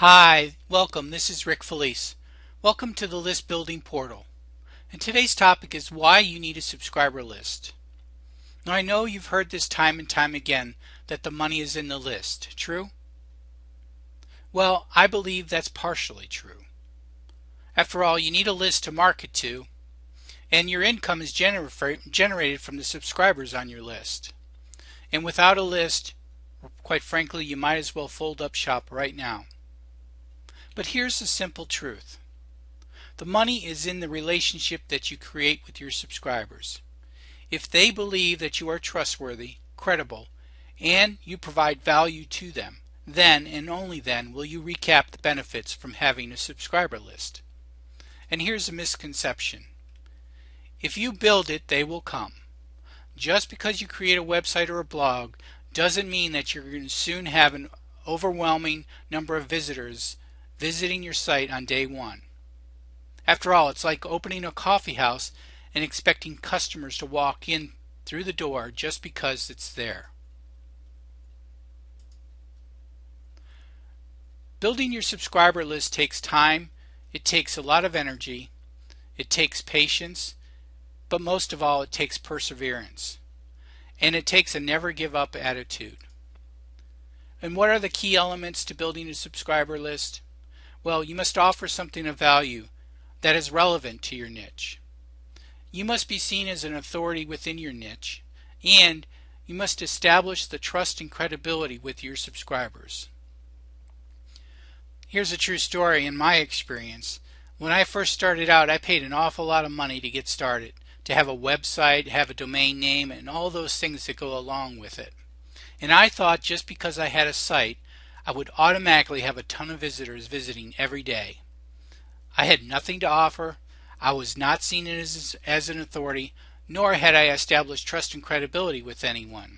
Hi, welcome. This is Rick Felice. Welcome to the list building portal. And today's topic is why you need a subscriber list. Now I know you've heard this time and time again that the money is in the list. True? Well, I believe that's partially true. After all, you need a list to market to, and your income is generated from the subscribers on your list. And without a list, quite frankly, you might as well fold up shop right now. But here's the simple truth. The money is in the relationship that you create with your subscribers. If they believe that you are trustworthy, credible, and you provide value to them, then and only then will you recap the benefits from having a subscriber list. And here's a misconception. If you build it, they will come. Just because you create a website or a blog doesn't mean that you're going to soon have an overwhelming number of visitors visiting your site on day one. After all, it's like opening a coffee house and expecting customers to walk in through the door just because it's there. Building your subscriber list takes time, it takes a lot of energy, it takes patience, but most of all it takes perseverance. And it takes a never give up attitude. And what are the key elements to building a subscriber list? Well, you must offer something of value that is relevant to your niche. You must be seen as an authority within your niche, and you must establish the trust and credibility with your subscribers. Here's a true story in my experience. When I first started out, I paid an awful lot of money to get started, to have a website, have a domain name, and all those things that go along with it. And I thought just because I had a site, I would automatically have a ton of visitors visiting every day. I had nothing to offer, I was not seen as an authority, nor had I established trust and credibility with anyone.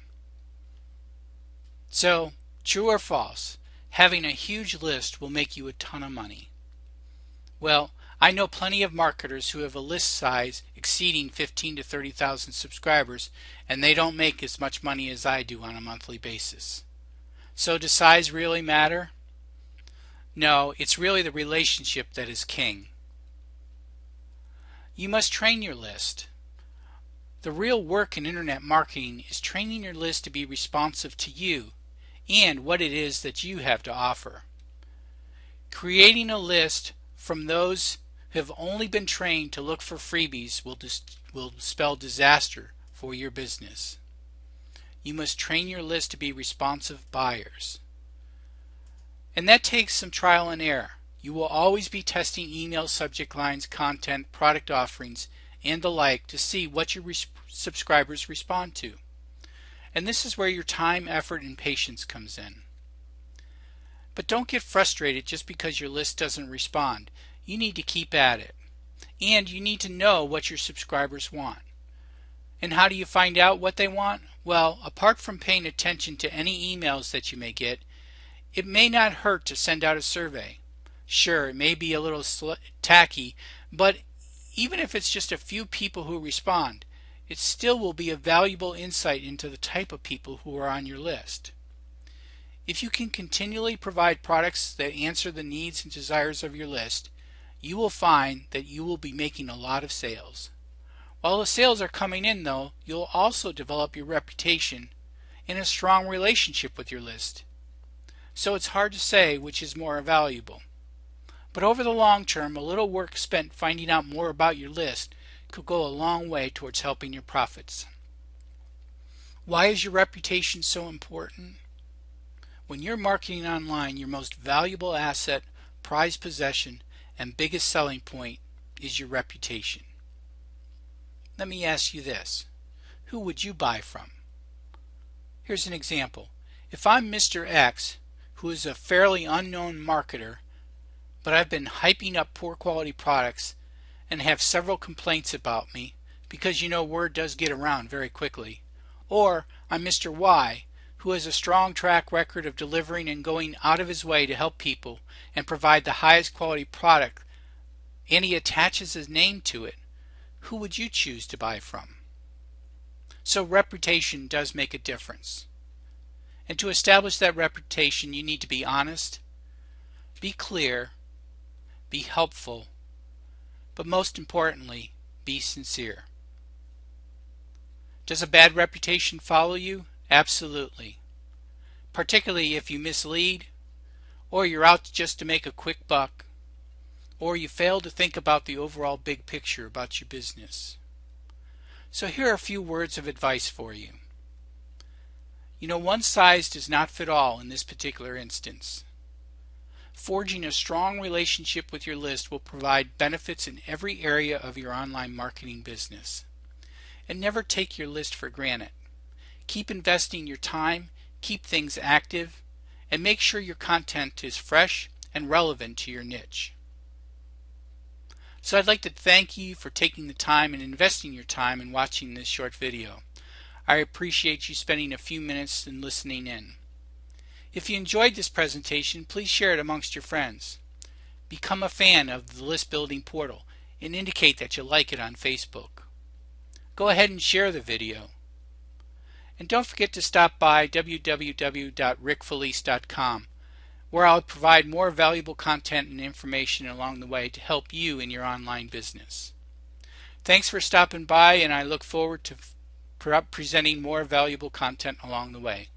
So, true or false, having a huge list will make you a ton of money. Well, I know plenty of marketers who have a list size exceeding 15 to 30,000 subscribers, and they don't make as much money as I do on a monthly basis. So does size really matter? No, it's really the relationship that is king. You must train your list. The real work in internet marketing is training your list to be responsive to you and what it is that you have to offer. Creating a list from those who have only been trained to look for freebies will spell disaster for your business. You must train your list to be responsive buyers. And that takes some trial and error. You will always be testing email subject lines, content, product offerings, and the like to see what your subscribers respond to. And this is where your time, effort, and patience comes in. But don't get frustrated just because your list doesn't respond. You need to keep at it. And you need to know what your subscribers want. And how do you find out what they want? Well, apart from paying attention to any emails that you may get, it may not hurt to send out a survey. Sure, it may be a little tacky, but even if it's just a few people who respond, it still will be a valuable insight into the type of people who are on your list. If you can continually provide products that answer the needs and desires of your list, you will find that you will be making a lot of sales. While the sales are coming in, though, you'll also develop your reputation and a strong relationship with your list. So it's hard to say which is more valuable. But over the long term, a little work spent finding out more about your list could go a long way towards helping your profits. Why is your reputation so important? When you're marketing online, your most valuable asset, prized possession, and biggest selling point is your reputation. Let me ask you this. Who would you buy from? Here's an example. If I'm Mr. X, who is a fairly unknown marketer, but I've been hyping up poor quality products and have several complaints about me, because you know word does get around very quickly. Or I'm Mr. Y, who has a strong track record of delivering and going out of his way to help people and provide the highest quality product, and he attaches his name to it. Who would you choose to buy from? So reputation does make a difference. And to establish that reputation, you need to be honest, Be clear, be helpful, but most importantly, be sincere. Does a bad reputation follow you? Absolutely. Particularly if you mislead, or you're out just to make a quick buck, or you fail to think about the overall big picture about your business. So here are a few words of advice for you. One size does not fit all in this particular instance. Forging a strong relationship with your list will provide benefits in every area of your online marketing business. And never take your list for granted. Keep investing your time, keep things active, and make sure your content is fresh and relevant to your niche. So I'd like to thank you for taking the time and investing your time in watching this short video. I appreciate you spending a few minutes and listening in. If you enjoyed this presentation, please share it amongst your friends. Become a fan of the list building portal and indicate that you like it on Facebook. Go ahead and share the video. And don't forget to stop by www.rickfelice.com, where I'll provide more valuable content and information along the way to help you in your online business. Thanks for stopping by, and I look forward to presenting more valuable content along the way.